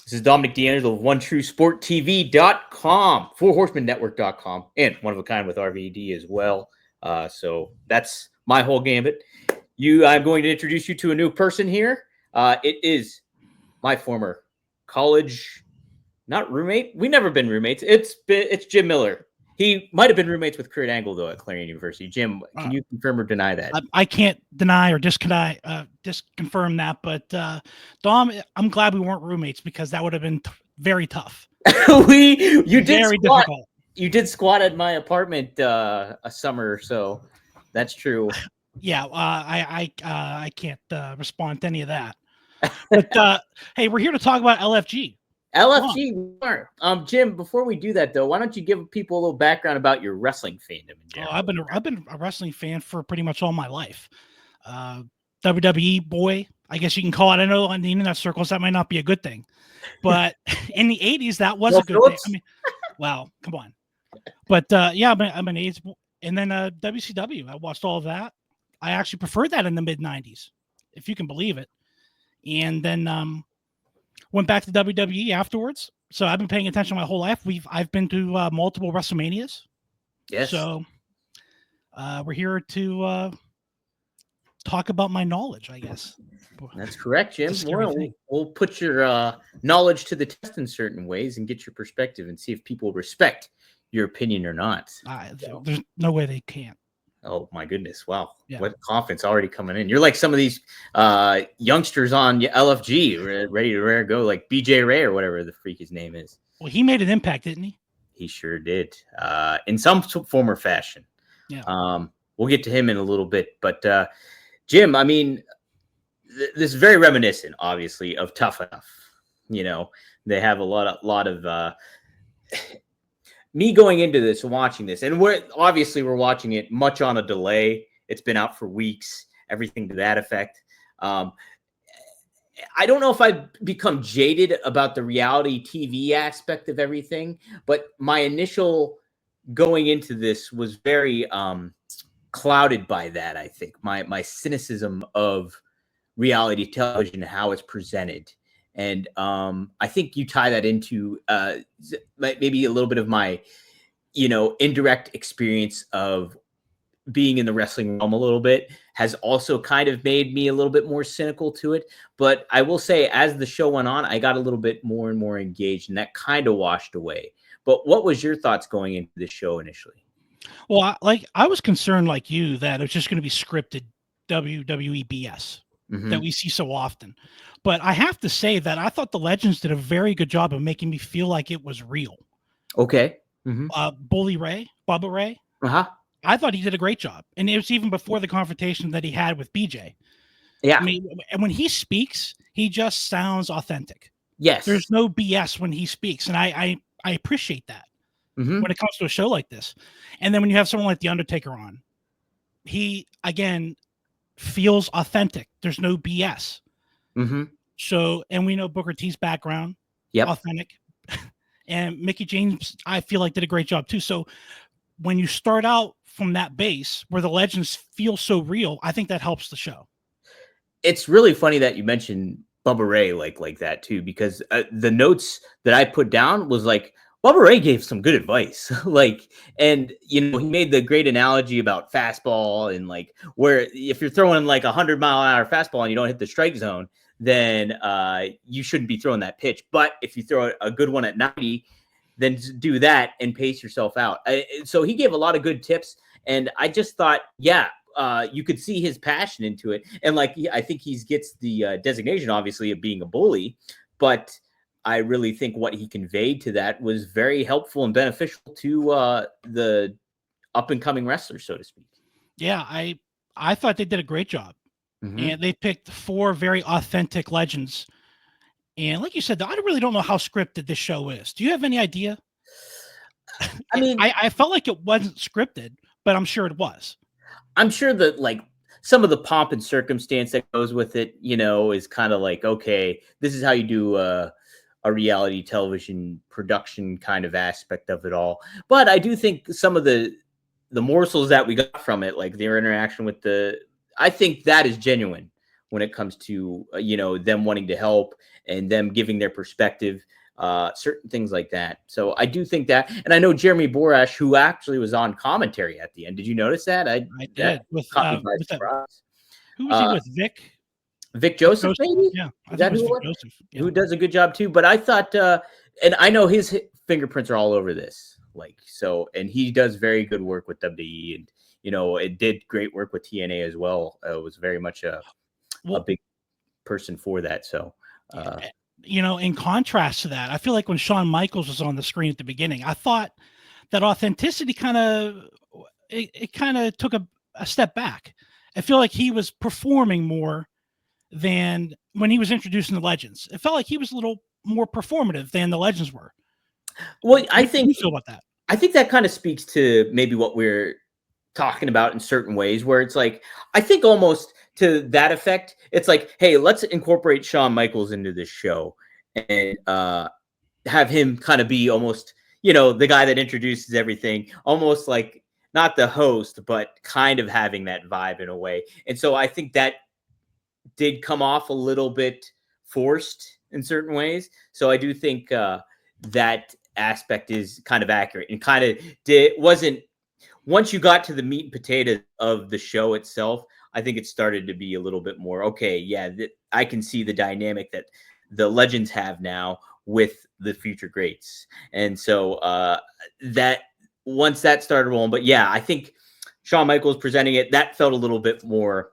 This is Dominic DeAngelo of OneTrueSportTV.com, FourHorsemenNetwork.com, and One of a Kind with RVD as well. So that's my whole gambit. I'm going to introduce you to a new person here. It is my former college, not roommate. We never been roommates. It's Jim Miller. He might have been roommates with Kurt Angle, though, at Clarion University. Jim, can you confirm or deny that? I can't deny or disconfirm that, but Dom, I'm glad we weren't roommates because that would have been very tough. You difficult. You did squat at my apartment a summer or so. That's true. Yeah, I can't respond to any of that. But hey, we're here to talk about LFG. LFG, Jim, before we do that, though, why don't you give people a little background about your wrestling fandom in general? I've been a wrestling fan for pretty much all my life. WWE boy, I guess you can call it. I know on the internet circles that might not be a good thing, but in the 80s that was a good thing. I mean, wow, come on. But yeah, I'm an 80s, and then WCW. I watched all of that. I actually preferred that in the mid 90s, if you can believe it. And then went back to WWE afterwards. So I've been paying attention my whole life. I've been to multiple WrestleManias. Yes. So we're here to talk about my knowledge, I guess. That's correct, Jim. We'll put your knowledge to the test in certain ways and get your perspective and see if people respect your opinion or not. There's no way they can't. Oh my goodness! Wow, yeah. What confidence already coming in. You're like some of these youngsters on LFG, ready to go, like BJ Ray or whatever the freak his name is. Well, he made an impact, didn't he? He sure did, in some form or fashion. Yeah. We'll get to him in a little bit, but Jim, I mean, this is very reminiscent, obviously, of Tough Enough. You know, they have a lot of. Me going into this, watching this, and we're watching it much on a delay. It's been out for weeks, everything to that effect. I don't know if I've become jaded about the reality TV aspect of everything, but my initial going into this was very clouded by that. I think my cynicism of reality television and how it's presented. And I think you tie that into maybe a little bit of my, indirect experience of being in the wrestling realm a little bit has also kind of made me a little bit more cynical to it. But I will say, as the show went on, I got a little bit more and more engaged, and that kind of washed away. But what was your thoughts going into the show initially? Well, I was concerned like you that it's just going to be scripted WWE BS that we see so often. But I have to say that I thought the Legends did a very good job of making me feel like it was real. Okay. Bubba Ray. I thought he did a great job. And it was even before the confrontation that he had with BJ. Yeah. I mean, and when he speaks, he just sounds authentic. Yes. There's no BS when he speaks. And I appreciate that when it comes to a show like this. And then when you have someone like The Undertaker on, he, again, feels authentic. There's no BS. So, and we know Booker T's background, authentic, and Mickey James, I feel like did a great job too. So when you start out from that base where the Legends feel so real, I think that helps the show. It's really funny that you mentioned Bubba Ray like that too, because the notes that I put down was like, Bubba Ray gave some good advice. And he made the great analogy about fastball and like where if you're throwing like 100-mile-an-hour fastball and you don't hit the strike zone, then you shouldn't be throwing that pitch. But if you throw a good one at 90, then do that and pace yourself out. So he gave a lot of good tips. And I just thought, you could see his passion into it. And I think he gets the designation, obviously, of being a bully. But I really think what he conveyed to that was very helpful and beneficial to the up-and-coming wrestlers, so to speak. Yeah, I thought they did a great job. And they picked 4 very authentic legends. And like you said, I really don't know how scripted this show is. Do you have any idea? I mean, I felt like it wasn't scripted, but I'm sure it was. I'm sure that some of the pomp and circumstance that goes with it, is kind of like, okay, this is how you do a reality television production kind of aspect of it all. But I do think some of the morsels that we got from it, like their interaction with I think that is genuine. when it comes to, them wanting to help and them giving their perspective, certain things like that. So I do think that, and I know Jeremy Borash, who actually was on commentary at the end. Did you notice that? I did with caught me by that. surprise. Who was he with? Vic Joseph, maybe? Yeah, I Is think that it was who Vic it was? Joseph. Yeah. Who does a good job too. But I thought, and I know his fingerprints are all over this. And he does very good work with WWE, and it did great work with TNA as well. It was very much a big person for that. So, in contrast to that, I feel like when Shawn Michaels was on the screen at the beginning, I thought that authenticity kind of took a step back. I feel like he was performing more than when he was introducing the legends. It felt like he was a little more performative than the legends were. Well, How do you feel about that? I think that kind of speaks to maybe what we're talking about in certain ways, where it's like, I think almost to that effect, it's like, hey, let's incorporate Shawn Michaels into this show and have him kind of be almost, the guy that introduces everything, almost like not the host, but kind of having that vibe in a way. And so I think that did come off a little bit forced in certain ways. So I do think that aspect is kind of accurate, and kind of wasn't, once you got to the meat and potatoes of the show itself, I think it started to be a little bit more, okay, yeah, I can see the dynamic that the legends have now with the future greats. And so that once that started rolling, but yeah, I think Shawn Michaels presenting it, that felt a little bit more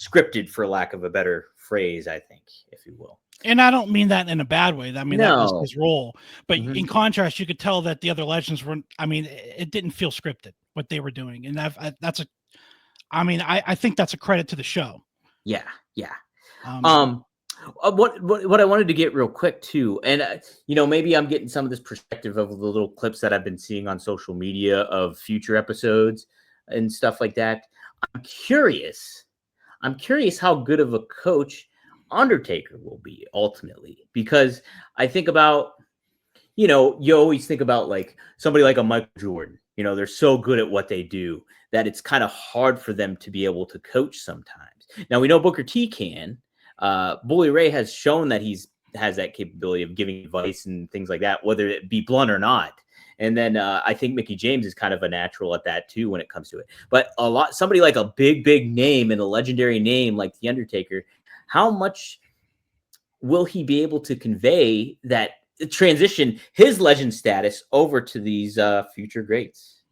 scripted, for lack of a better phrase, I think, if you will. And I don't mean that in a bad way. I mean, that was his role. But Mhm. in contrast, you could tell that the other legends weren't, it didn't feel scripted, what they were doing. And I think that's a credit to the show. Yeah. Yeah. What I wanted to get real quick too, and maybe I'm getting some of this perspective of the little clips that I've been seeing on social media of future episodes and stuff like that. I'm curious how good of a coach Undertaker will be ultimately, because I think about, you always think about like somebody like a Michael Jordan. They're so good at what they do that it's kind of hard for them to be able to coach sometimes. Now we know Booker T can. Bully Ray has shown that has that capability of giving advice and things like that, whether it be blunt or not. And then I think Mickey James is kind of a natural at that too when it comes to it. But somebody like a big name and a legendary name like The Undertaker, how much will he be able to convey that transition his legend status over to these future greats?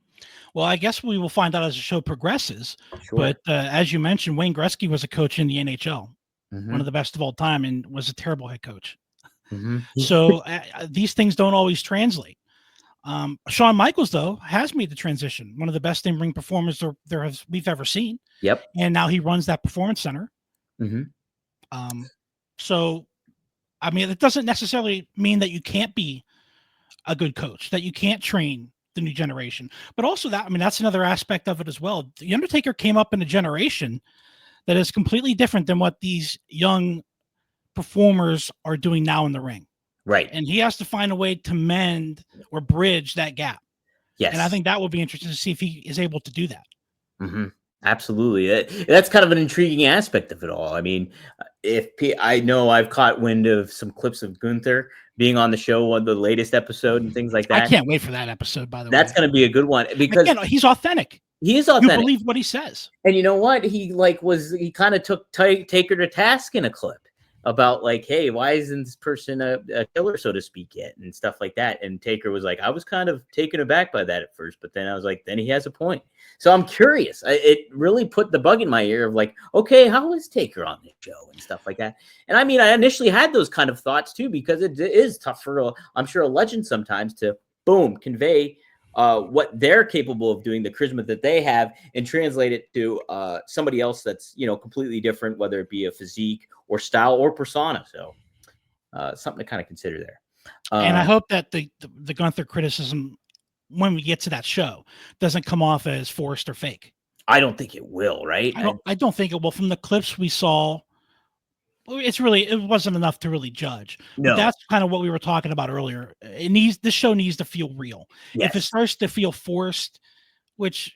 Well, I guess we will find out as the show progresses. Sure. But as you mentioned, Wayne Gretzky was a coach in the NHL, Mm-hmm. one of the best of all time, and was a terrible head coach. Mm-hmm. So these things don't always translate. Shawn Michaels, though, has made the transition. One of the best in-ring performers we've ever seen. Yep. And now he runs that performance center. Mm-hmm. So, it doesn't necessarily mean that you can't be a good coach, that you can't train the new generation. But also that's another aspect of it as well. The Undertaker came up in a generation that is completely different than what these young performers are doing now in the ring. Right. And he has to find a way to mend or bridge that gap. Yes. And I think that will be interesting to see if he is able to do that. Mm-hmm. Absolutely. That's kind of an intriguing aspect of it all. I know I've caught wind of some clips of Gunther being on the show on the latest episode and things like that. I can't wait for that episode, by the way. That's going to be a good one because he's authentic. He is authentic. You believe what he says. And you know what? He kind of took Taker to task in a clip about like, hey, why isn't this person a killer, so to speak, yet, and stuff like that. And Taker was like, I was kind of taken aback by that at first, but then I was like, then he has a point. So I'm curious. It really put the bug in my ear of like, okay, how is Taker on this show and stuff like that? And I initially had those kind of thoughts too, because it is tough for I'm sure a legend sometimes to convey what they're capable of doing, the charisma that they have, and translate it to somebody else that's completely different, whether it be a physique or style or persona. So something to kind of consider there. And I hope that the Gunther criticism, when we get to that show, doesn't come off as forced or fake. I don't think it will, right? I don't think it will. From the clips we saw, it wasn't enough to really judge. No. But that's kind of what we were talking about earlier. This show needs to feel real. Yes. If it starts to feel forced, which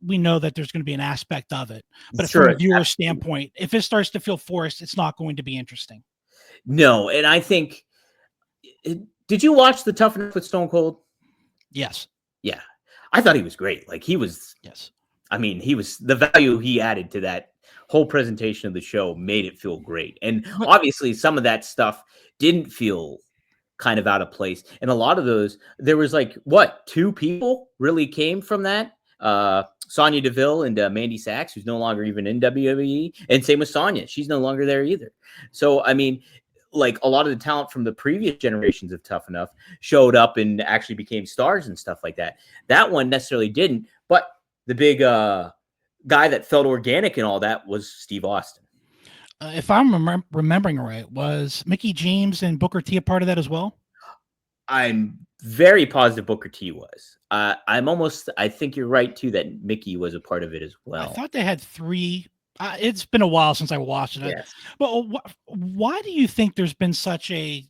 we know that there's going to be an aspect of it. But Sure, from a viewer standpoint, if it starts to feel forced, it's not going to be interesting. No, and I think. Did you watch the Tough Enough with Stone Cold? Yes. Yeah, I thought he was great. Like he was. Yes. I mean, he was the value he added to that whole presentation of the show made it feel great. And obviously, some of that stuff didn't feel kind of out of place. And a lot of those, there was like, what, 2 people really came from that? Sonya Deville and Mandy Sachs, who's no longer even in WWE. And same with Sonya. She's no longer there either. So, I mean, like a lot of the talent from the previous generations of Tough Enough showed up and actually became stars and stuff like that. That one necessarily didn't. But the big guy that felt organic and all that was Steve Austin. If I'm remembering right, was Mickey James and Booker T a part of that as well? I'm very positive Booker T was. I think you're right too that Mickey was a part of it as well. I thought they had 3. It's been a while since I watched it. Yes. But why do you think there's been such a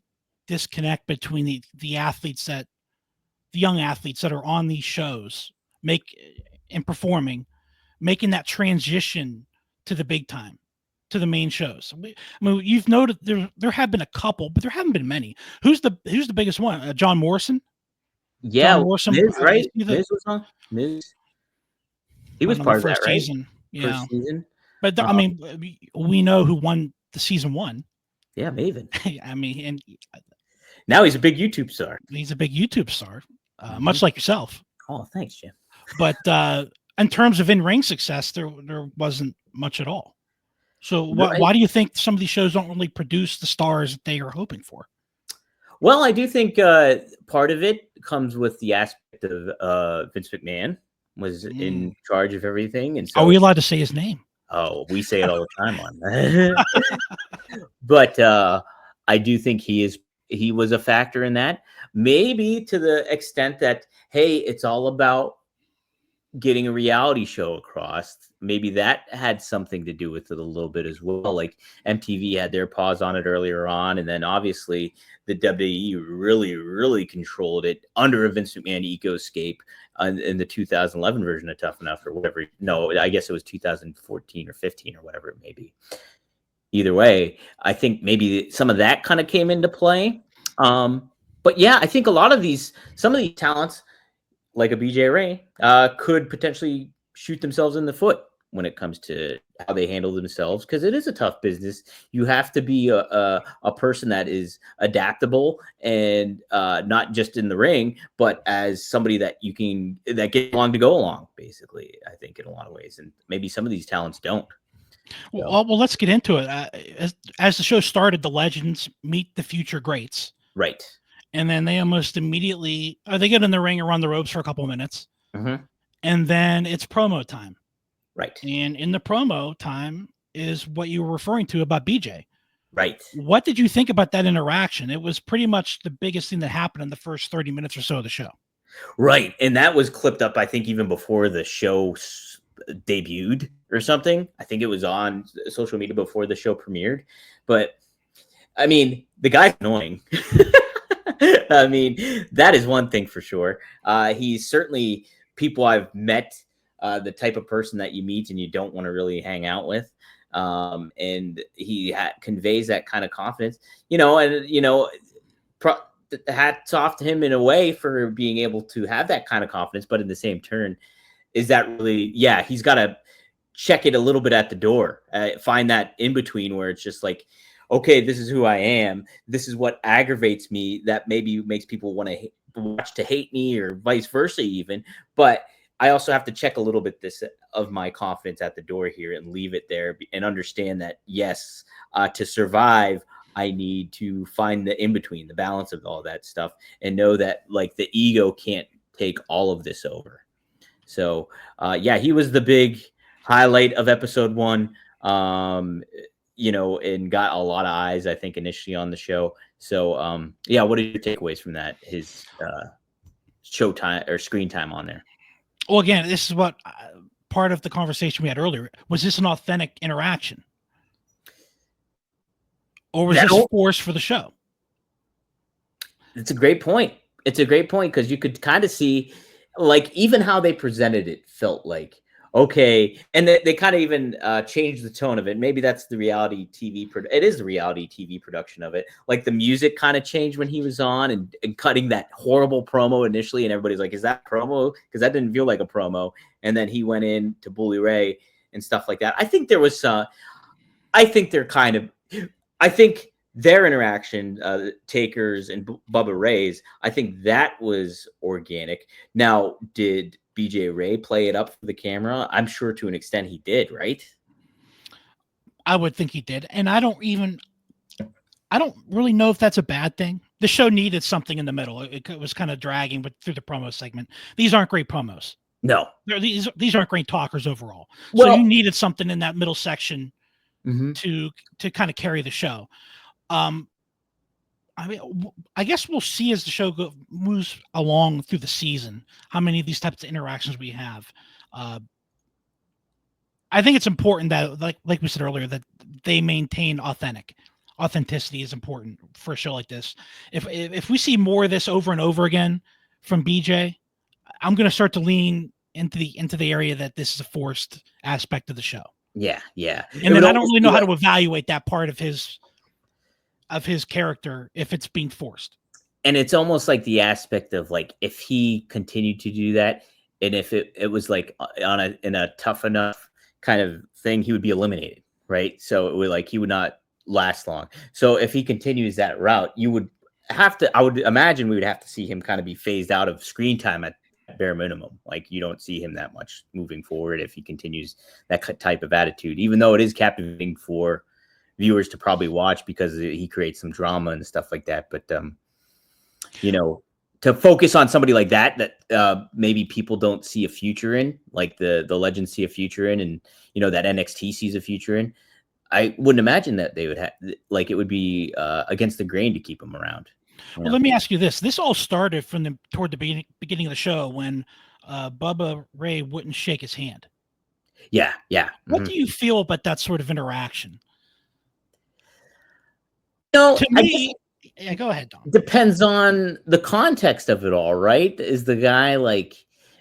disconnect between the athletes the young athletes that are on these shows and performing, making that transition to the big time, to the main shows? I mean, you've noted there have been a couple, but there haven't been many. Who's the biggest one? John Morrison? Yeah, John Morrison, Miz, right? Miz was on. Miz. He was part of that, right? Season. Yeah. First season. But I mean, we know who won the season 1. Yeah, Maven. I mean, and now he's a big YouTube star. He's a big YouTube star, much like yourself. Oh, thanks, Jim. But in terms of in-ring success, there wasn't much at all. So why do you think some of these shows don't really produce the stars that they are hoping for? Well, I do think part of it comes with the aspect of Vince McMahon was in charge of everything. And so, are we allowed to say his name? Oh, we say it all the time on that. But I do think he was a factor in that. Maybe to the extent that, hey, it's all about getting a reality show across. Maybe that had something to do with it a little bit as well. Like MTV had their paws on it earlier on, and then obviously the WWE really, really controlled it under a Vince McMahon ecoscape in the 2011 version of Tough Enough or whatever. No, I guess it was 2014 or 15 or whatever it may be. Either way, I think maybe some of that kind of came into play. But yeah, I think some of these talents, like a BJ Ray, could potentially shoot themselves in the foot when it comes to how they handle themselves, because it is a tough business. You have to be a person that is adaptable and not just in the ring, but as somebody that get along to go along, basically, I think, in a lot of ways. And maybe some of these talents don't. Well, let's get into it. As the show started, the legends meet the future greats. Right. And then they almost immediately they get in the ring and run the ropes for a couple of minutes. Mm-hmm. And then it's promo time. Right. And in the promo time is what you were referring to about BJ. Right. What did you think about that interaction? It was pretty much the biggest thing that happened in the first 30 minutes or so of the show. Right. And that was clipped up, I think, even before the show debuted or something. I think it was on social media before the show premiered. But, I mean, the guy's annoying. I mean, that is one thing for sure. He's certainly people I've met, the type of person that you meet and you don't want to really hang out with. And he conveys that kind of confidence, hats off to him in a way for being able to have that kind of confidence. But in the same turn, is that really, he's got to check it a little bit at the door, find that in between where it's just like, okay, this is who I am. This is what aggravates me. That maybe makes people want to watch to hate me or vice versa even. But I also have to check a little bit of my confidence at the door here and leave it there and understand that, yes, to survive, I need to find the in-between, the balance of all that stuff, and know that like the ego can't take all of this over. So he was the big highlight of episode 1. And got a lot of eyes, I think, initially on the show. So, what are your takeaways from that? His show time or screen time on there? Well, again, this is what part of the conversation we had earlier. Was this an authentic interaction? Or was this forced for the show? It's a great point. Because you could kind of see, like, even how they presented it felt like, okay. And they kind of even changed the tone of it. Maybe that's the reality TV. It is the reality TV production of it. Like the music kind of changed when he was on and cutting that horrible promo initially. And everybody's like, is that promo? Because that didn't feel like a promo. And then he went in to Bully Ray and stuff like that. I think there was I think their interaction, Taker's and Bubba Ray's, I think that was organic. Now, did BJ Ray play it up for the camera? I'm sure to an extent he did, right? I would think he did. And I don't really know if that's a bad thing. The show needed something in the middle. It was kind of dragging through the promo segment. These aren't great promos. No. These aren't great talkers overall. Well, so you needed something in that middle section to kind of carry the show. I mean, I guess we'll see as the show moves along through the season how many of these types of interactions we have. I think it's important that, like we said earlier, that they maintain authenticity is important for a show like this. If we see more of this over and over again from BJ, I'm going to start to lean into the area that this is a forced aspect of the show. Yeah. And then I don't really know how to evaluate that part of his character if it's being forced. And it's almost like the aspect of like, if he continued to do that, and if it was like in a tough enough kind of thing, he would be eliminated, right? So it would he would not last long. So if he continues that route, I would imagine we would have to see him kind of be phased out of screen time at bare minimum. Like, you don't see him that much moving forward if he continues that type of attitude, even though it is captivating for viewers to probably watch because he creates some drama and stuff like that. But, to focus on somebody like that maybe people don't see a future in, like the legends see a future in, and, that NXT sees a future in, I wouldn't imagine that they would have, it would be against the grain to keep him around. Well, let me ask you this. This all started toward the beginning of the show when Bubba Ray wouldn't shake his hand. Yeah. What do you feel about that sort of interaction? To me, go ahead, Dom. Depends on the context of it all, right? Is the guy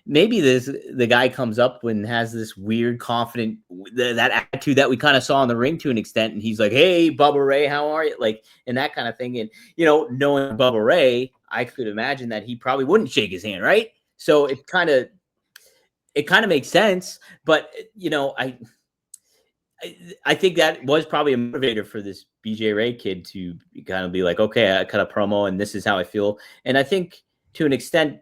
maybe the guy comes up and has this weird, confident, that attitude that we kind of saw in the ring to an extent, and he's like, "Hey, Bubba Ray, how are you?" And that kind of thing. And knowing Bubba Ray, I could imagine that he probably wouldn't shake his hand, right? So it kind of makes sense. But I think that was probably a motivator for this BJ Ray kid to kind of be like, okay, I cut a promo and this is how I feel. And I think to an extent,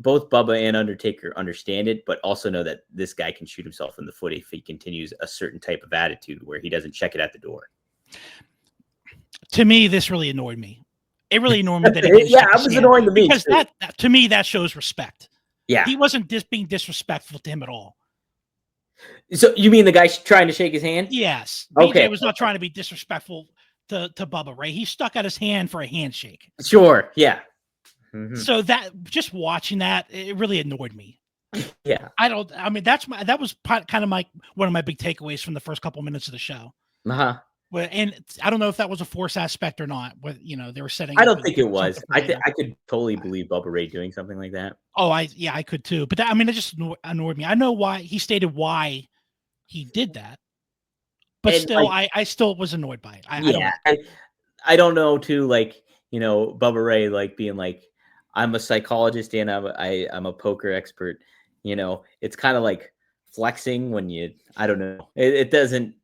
both Bubba and Undertaker understand it, but also know that this guy can shoot himself in the foot if he continues a certain type of attitude where he doesn't check it at the door. To me, this really annoyed me. It really annoyed me that it was annoying to me because that to me that shows respect. Yeah, he wasn't just being disrespectful to him at all. So you mean the guy trying to shake his hand? Yes. Okay. BJ was not trying to be disrespectful to Bubba Ray. He stuck out his hand for a handshake. Sure. Yeah. Mm-hmm. So that just watching that, it really annoyed me. Yeah. That was kind of one of my big takeaways from the first couple minutes of the show. Uh-huh. And I don't know if that was a force aspect or not. But they were setting. I don't think it was. I could totally believe Bubba Ray doing something like that. Oh, I could too. But it just annoyed me. I know why he stated why he did that, but still, I still was annoyed by it. I don't know too. Bubba Ray being like, I'm a psychologist and I'm a poker expert. It's kind of like flexing when I don't know. It doesn't.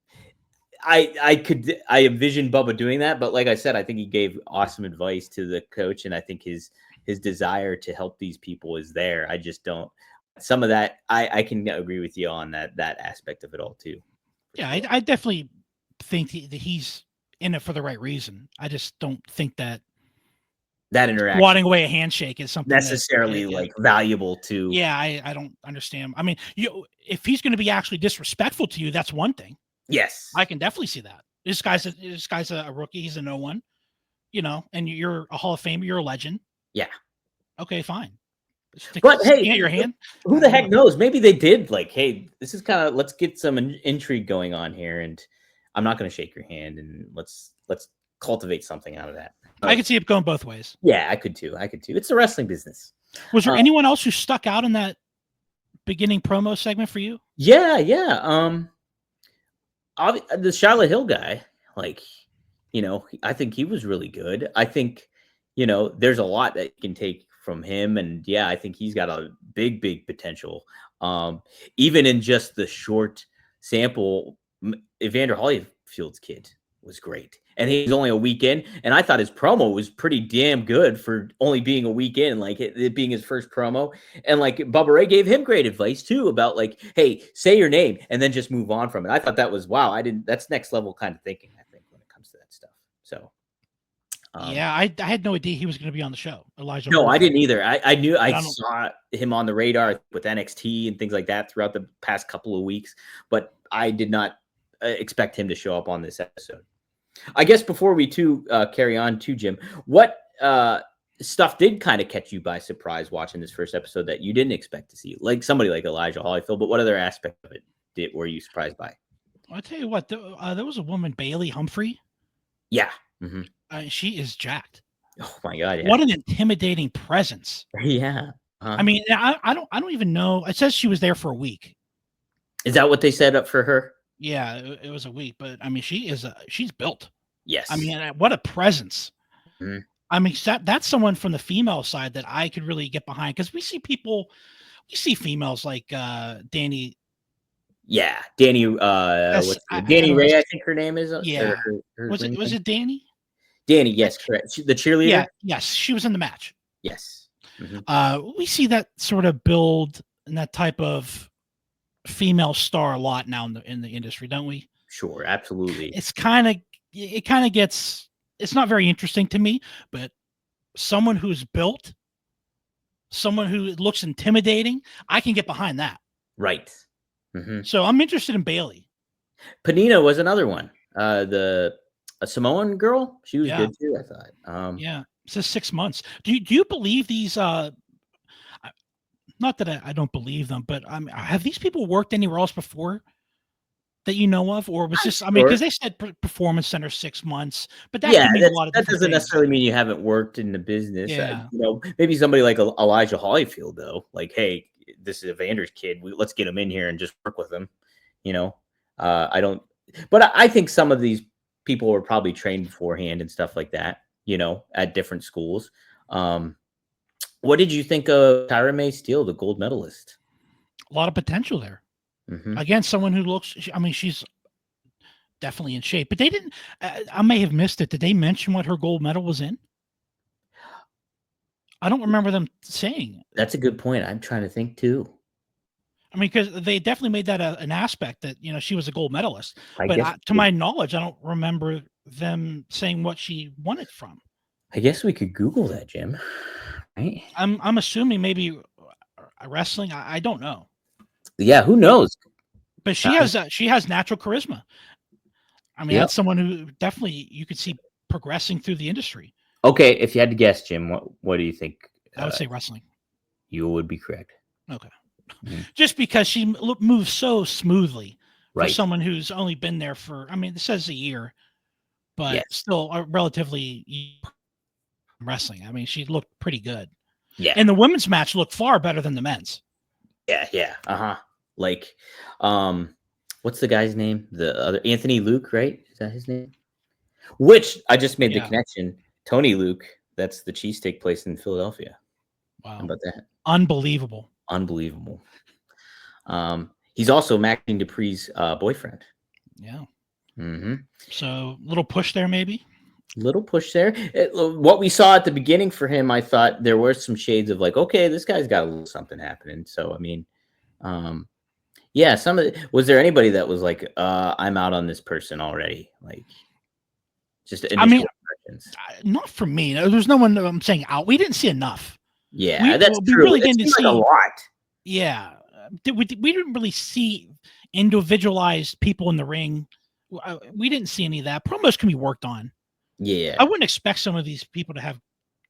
I envision Bubba doing that, but like I said, I think he gave awesome advice to the coach, and I think his desire to help these people is there. I just don't. Some of that, I can agree with you on that aspect of it all too. Yeah, I definitely think that he's in it for the right reason. I just don't think that interaction, swatting away a handshake, is something necessarily valuable to. Yeah, I don't understand. I mean, if he's going to be actually disrespectful to you, that's one thing. Yes, I can definitely see that. This guy's a rookie. He's a no one, and you're a Hall of Famer. You're a legend. Yeah. Okay, fine. But hey, your hand. Who the heck knows? Maybe they did. Hey, this is kind of, let's get some intrigue going on here, and I'm not going to shake your hand, and let's cultivate something out of that. I could see it going both ways. Yeah, I could too. It's the wrestling business. Was there anyone else who stuck out in that beginning promo segment for you? Yeah. The Charlotte Hill guy, like, I think he was really good. I think, there's a lot that you can take from him, and yeah, I think he's got a big potential. Even in just the short sample, Evander Holyfield's kid was great, and he's only a week in, and I thought his promo was pretty damn good for only being a week in, like it being his first promo. And like Bubba Ray gave him great advice too about like, hey, say your name and then just move on from it. I thought that was wow. That's next level kind of thinking, I think, when it comes to that stuff. So yeah, I had no idea he was going to be on the show. Elijah. No, Holyfield. I didn't either. I knew I saw him on the radar with NXT and things like that throughout the past couple of weeks, but I did not expect him to show up on this episode. I guess before we carry on to Jim, what stuff did kind of catch you by surprise watching this first episode that you didn't expect to see? Like somebody like Elijah Holyfield, but what other aspect of it were you surprised by? I'll tell you what, there was a woman, Bailey Humphrey. Yeah. She is jacked. Oh my God. Yeah. What an intimidating presence. Yeah. I mean, I don't even know. It says she was there for a week. Is that what they set up for her? Yeah, it was a week, but I mean, she's built. Yes. I mean, what a presence. Mm-hmm. I mean, that's someone from the female side that I could really get behind, because we see females like Danny. Yeah, Danny. Danny Ray, I think her name is. Yeah. Was it Danny? Danny, yes, correct. The cheerleader. Yeah, yes, she was in the match. Yes. We see that sort of build and that type of female star a lot now in the industry, don't we? Sure, absolutely. It kind of gets. It's not very interesting to me, but someone who's built, someone who looks intimidating, I can get behind that. Right. So I'm interested in Bailey. Panina was another one. A Samoan girl. She was good too, I thought. Yeah. It says 6 months. Do you believe these? Not that I don't believe them, but have these people worked anywhere else before that you know of, or was just? I mean, because they said performance center 6 months, but that can mean a lot of that doesn't things. necessarily mean you haven't worked in the business. Yeah. Maybe somebody like Elijah Holyfield, though. Like, hey, this is Evander's kid. Let's get him in here and just work with him. I don't. But I think some of these people were probably trained beforehand and stuff like that. At different schools. What did you think of Tyra May Steele, the gold medalist? A lot of potential there. Again, someone who looks. I mean, she's definitely in shape. But they didn't. I may have missed it. Did they mention what her gold medal was in? I don't remember them saying. That's a good point. I'm trying to think too. I mean, because they definitely made that an aspect that she was a gold medalist. But to my knowledge, I don't remember them saying what she won it from. I guess we could Google that, Jim. Right? I'm assuming maybe wrestling. I don't know. Yeah, who knows? But she has natural charisma. I mean, that's someone who definitely you could see progressing through the industry. Okay, if you had to guess, Jim, what do you think? I would say wrestling. You would be correct. Okay. Just because she moves so smoothly for right. someone who's only been there for, I mean, it says a year, but still relatively wrestling. I mean, she looked pretty good. Yeah. And the women's match looked far better than the men's. Yeah. Like, what's the guy's name? The other Anthony Luke, right? Is that his name? Which I just made the connection. Tony Luke, that's the cheesesteak place in Philadelphia. Wow. How about that? Unbelievable. He's also Maxine Dupree's boyfriend. Yeah. So little push there, maybe. Little push there. What we saw at the beginning for him, I thought there were some shades of like, okay, this guy's got a little something happening. So I mean, was there anybody that was like, I'm out on this person already? Like, just impressions? Not for me. There's no one I'm saying out. We didn't see enough. Yeah, that's true. We really didn't see a lot. Yeah, we didn't really see individualized people in the ring. We didn't see any of that. Promos can be worked on. Yeah, I wouldn't expect some of these people to have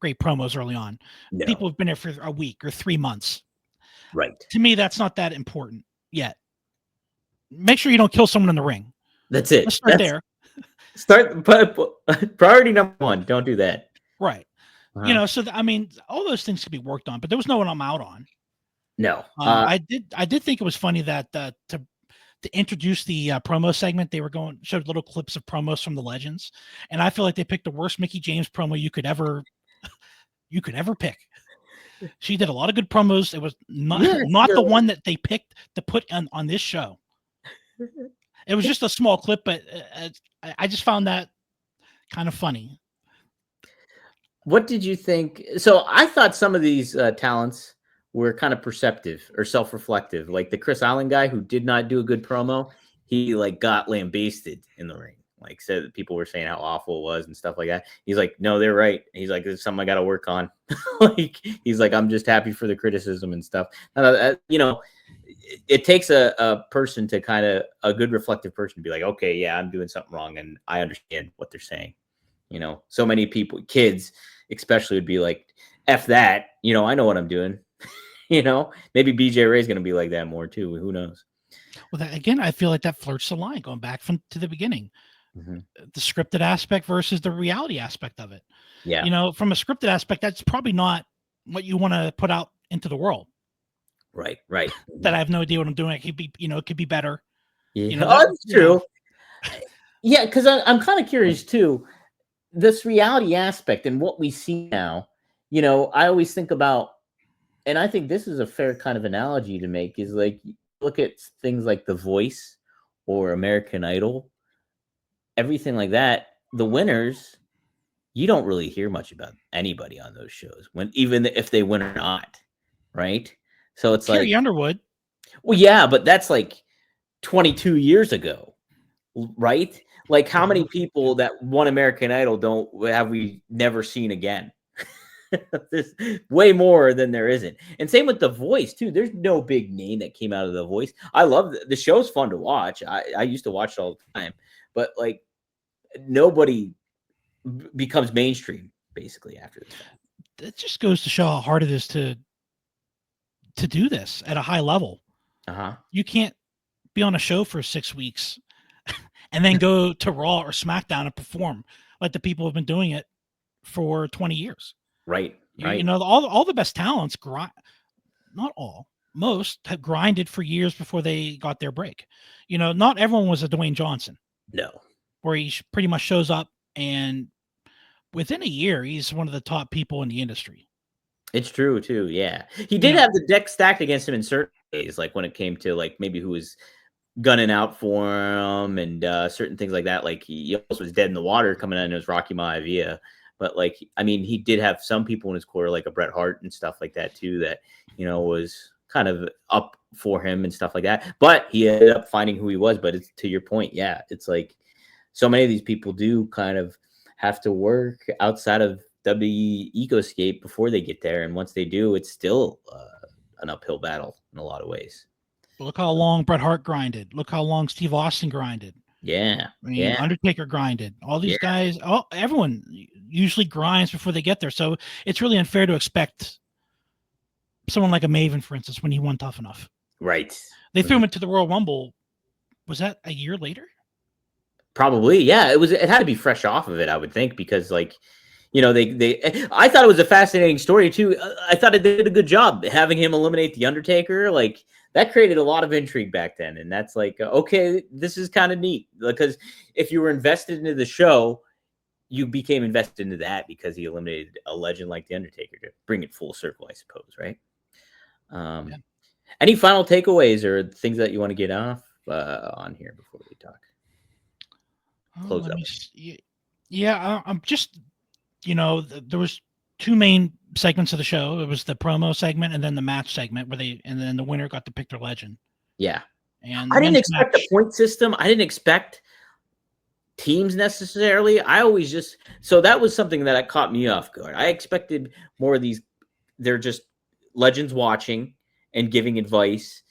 great promos early on. No. People have been there for a week or 3 months. Right. To me, that's not that important yet. Make sure you don't kill someone in the ring. That's it. Let's start there. Priority number one. Don't do that. Right. So I mean, all those things could be worked on, but there was no one I'm out on. No. I did think it was funny that to introduce the promo segment, they showed little clips of promos from the legends, and I feel like they picked the worst Mickey James promo you could ever pick. She did a lot of good promos. It was not the one that they picked to put on this show. It was just a small clip, but I just found that kind of funny. What did you think? So I thought some of these talents were kind of perceptive or self-reflective, like the Chris Island guy who did not do a good promo. He like got lambasted in the ring, like said that people were saying how awful it was and stuff like that. He's like, no, they're right. He's like, this is something I got to work on. Like, he's like, I'm just happy for the criticism and stuff. You know, it takes a person to kind of a good reflective person to be like, okay, yeah, I'm doing something wrong and I understand what they're saying. You know, so many people, kids especially, would be like, F that, you know, I know what I'm doing. You know, maybe BJ Ray's going to be like that more too. Who knows? Well, again, I feel like that flirts the line going back to the beginning. The scripted aspect versus the reality aspect of it. Yeah. You know, from a scripted aspect, that's probably not what you want to put out into the world. Right. That I have no idea what I'm doing. It could be, it could be better. Yeah. You know, that's true. Yeah, because I'm kind of curious too. This reality aspect and what we see now, you know, I always think about, and I think this is a fair kind of analogy to make, is like, look at things like The Voice or American Idol, everything like that. The winners, you don't really hear much about anybody on those shows, when even if they win or not, right? So it's Carrie like Underwood. Well, yeah, but that's like 22 years ago, right? Like, how many people that won American Idol have we never seen again? There's way more than there isn't. And same with The Voice too. There's no big name that came out of The Voice. I love the show's fun to watch. I used to watch it all the time, but like nobody becomes mainstream basically after this. It just goes to show how hard it is to do this at a high level. You can't be on a show for 6 weeks and then go to Raw or SmackDown and perform like the people have been doing it for 20 years. Right. You know, all the best talents not all, most have grinded for years before they got their break. You know, not everyone was a Dwayne Johnson. No. Where he pretty much shows up and within a year, he's one of the top people in the industry. It's true too. Yeah. He did have the deck stacked against him in certain ways, like when it came to like maybe who was gunning out for him and certain things like that. Like he almost was dead in the water coming out in his Rocky Maivia. But like, I mean, he did have some people in his corner, like a Bret Hart and stuff like that too, that, you know, was kind of up for him and stuff like that. But he ended up finding who he was. But it's to your point. Yeah. It's like so many of these people do kind of have to work outside of WWE ecoscape before they get there. And once they do, it's still an uphill battle in a lot of ways. Look how long Bret Hart grinded. Look how long Steve Austin grinded. Yeah. I mean, Undertaker grinded. All these guys, everyone usually grinds before they get there. So it's really unfair to expect someone like a Maven, for instance, when he won Tough Enough. Right. They threw him into the Royal Rumble. Was that a year later? Probably. Yeah. It had to be fresh off of it, I would think, because like, you know, I thought it was a fascinating story too. I thought it did a good job having him eliminate the Undertaker. Like that created a lot of intrigue back then. And that's like, okay, this is kind of neat, because if you were invested into the show, you became invested into that because he eliminated a legend like the Undertaker to bring it full circle, I suppose. Right. Any final takeaways or things that you want to get off on here before we talk? Close up. Yeah. I'm just, you know, there was two main segments of the show. It was the promo segment and then the match segment and then the winner got to pick their legend. Yeah. And I didn't expect a point system. I didn't expect teams necessarily. I always so that was something that caught me off guard. I expected more of these. They're just legends watching and giving advice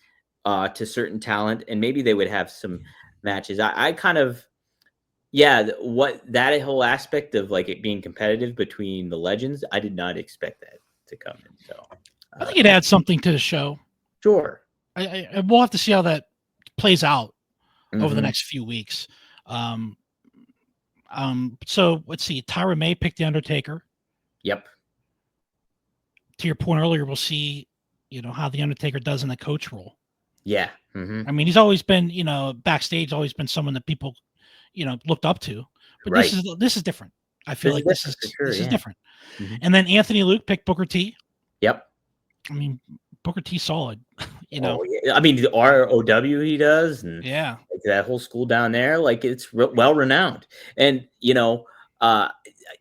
to certain talent. And maybe they would have some matches. I kind of, that whole aspect of like it being competitive between the legends, I did not expect that to come in. So I think it adds something to the show. Sure. We'll have to see how that plays out over the next few weeks. So let's see. Tyra May picked the Undertaker. Yep. To your point earlier, we'll see, how the Undertaker does in the coach role. Yeah. Mm-hmm. I mean, he's always been, backstage, always been someone that people, looked up to. But Right. this is different. I feel like this is different. Mm-hmm. And then Anthony Luke picked Booker T. Yep. I mean, Booker T solid. Oh, yeah. I mean, the ROW he does, and yeah, like that whole school down there, like it's well renowned. And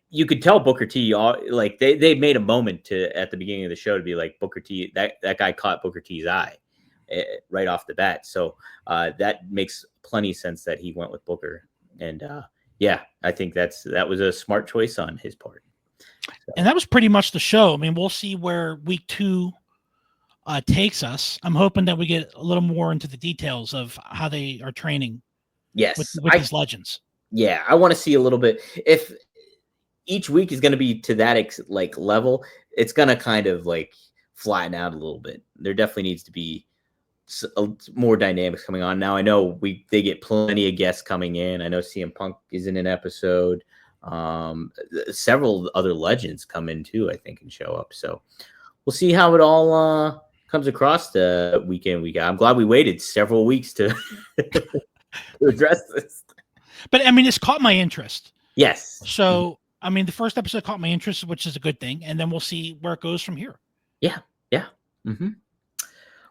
you could tell Booker T, like they made a moment at the beginning of the show to be like, Booker T, that guy caught Booker T's eye right off the bat. So that makes plenty of sense that he went with Booker. And yeah, I think that was a smart choice on his part. So. And that was pretty much the show. I mean, we'll see where week 2 takes us. I'm hoping that we get a little more into the details of how they are training. Yes, with these legends. Yeah, I want to see a little bit. If each week is going to be to that level, it's going to kind of like flatten out a little bit. There definitely needs to be more dynamics coming on. Now I know they get plenty of guests coming in. I know CM Punk is in an episode. Several other legends come in too, I think, and show up. So we'll see how it all comes across the weekend. I'm glad we waited several weeks to address this. But I mean, it's caught my interest. Yes. So I mean, the first episode caught my interest, which is a good thing, and then we'll see where it goes from here. Yeah. Mm-hmm.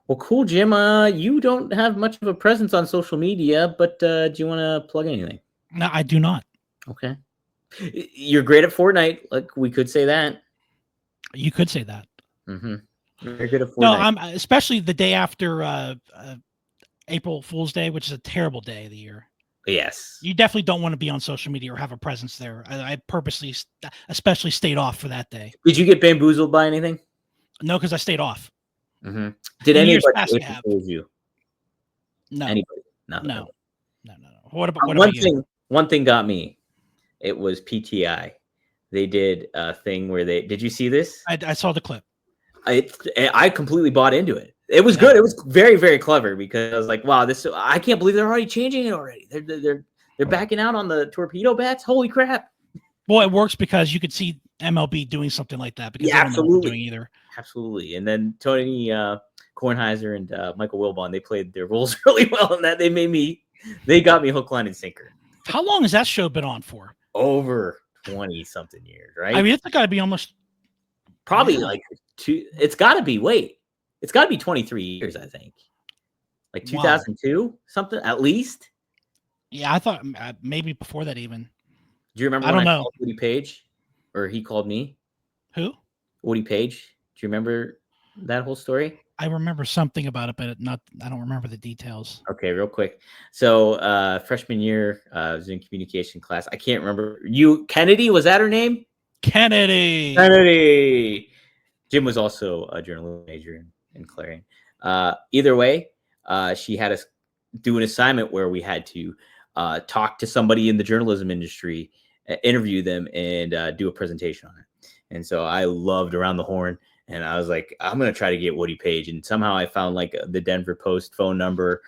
Well, cool, Jim. You don't have much of a presence on social media, but do you want to plug anything? No, I do not. Okay. You're great at Fortnite. Like, we could say that. You could say that. Mm-hmm. You're good at Fortnite. No, I'm especially the day after April Fool's Day, which is a terrible day of the year. Yes. You definitely don't want to be on social media or have a presence there. I purposely, especially stayed off for that day. Did you get bamboozled by anything? No, because I stayed off. Mm-hmm. Did anybody expose you? No. Anybody? No. What about you? One thing got me. It was PTI. They did a thing where did you see this? I saw the clip. I completely bought into it. It was good. It was very, very clever because I was like, wow, I can't believe they're already changing it already. They're backing out on the torpedo bats. Holy crap. Well, it works because you could see MLB doing something like that because they don't know what they're doing either. Absolutely. And then Tony Kornheiser and Michael Wilbon, they played their roles really well in that. They got me hook, line, and sinker. How long has that show been on for? Over 20-something years, right? I mean, it's got to be almost probably like it's got to be 23 years, I think. Like 2002, something at least. Yeah, I thought maybe before that even. Do you remember when I called Woody Page, or he called me? Who? Woody Page. Do you remember that whole story? I remember something about it, but I don't remember the details. Okay, real quick. So freshman year, I was in communication class. I can't remember. Kennedy, was that her name? Kennedy. Jim was also a journalism major in Clarion. Either way, she had us do an assignment where we had to talk to somebody in the journalism industry, interview them, and do a presentation on it. And so I loved Around the Horn. And I was like, I'm going to try to get Woody Page. And somehow I found like the Denver Post phone number,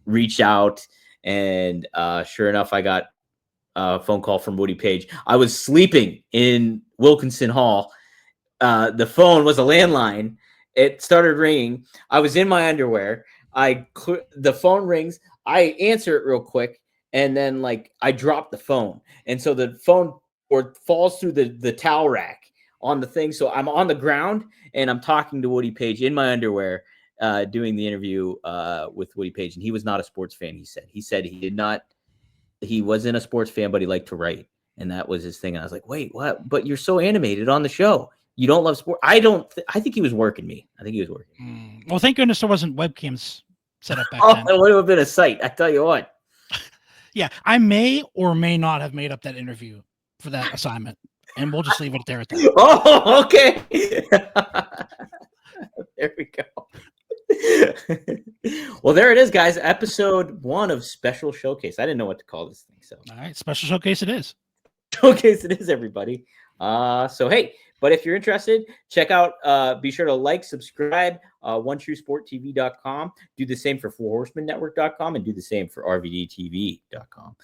reached out. And sure enough, I got a phone call from Woody Page. I was sleeping in Wilkinson Hall. The phone was a landline. It started ringing. I was in my underwear. The phone rings. I answer it real quick. And then like I dropped the phone. And so the phone falls through the towel rack on the thing. So I'm on the ground and I'm talking to Woody Page in my underwear, doing the interview with Woody Page. And he was not a sports fan. He said he wasn't a sports fan, but he liked to write. And that was his thing. And I was like, wait, what? But you're so animated on the show. You don't love sport. I think he was working me. I think he was working. Well, thank goodness there wasn't webcams set up back then. It would have been a sight. I tell you what. Yeah. I may or may not have made up that interview for that assignment. And we'll just leave it there at that. Oh, okay. There we go. Well, there it is, guys. Episode 1 of Special Showcase. I didn't know what to call this thing. So, all right, Special Showcase it is. Showcase it is, everybody. So, hey, but if you're interested, check out, be sure to like, subscribe, OneTrueSportTV.com. Do the same for FourHorsemenNetwork.com and do the same for RVDTV.com.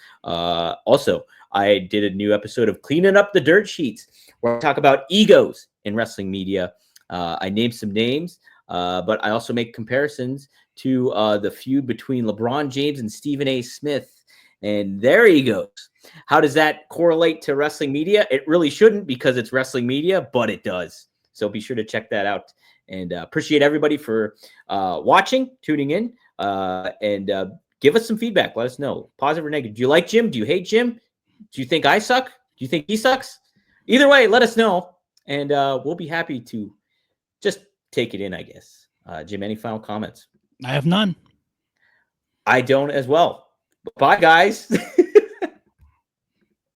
Also, I did a new episode of Cleaning Up the Dirt Sheets where I talk about egos in wrestling media. I named some names. but I also make comparisons to the feud between LeBron James and Stephen A. Smith. And there he goes. How does that correlate to wrestling media? It really shouldn't, because it's wrestling media, but it does. So be sure to check that out. And appreciate everybody for watching, tuning in, and give us some feedback. Let us know, positive or negative. Do you like Jim? Do you hate Jim? Do you think I suck? Do you think he sucks? Either way, let us know, and we'll be happy to just take it in, I guess. Jim, any final comments? I have none. I don't as well. Bye, guys.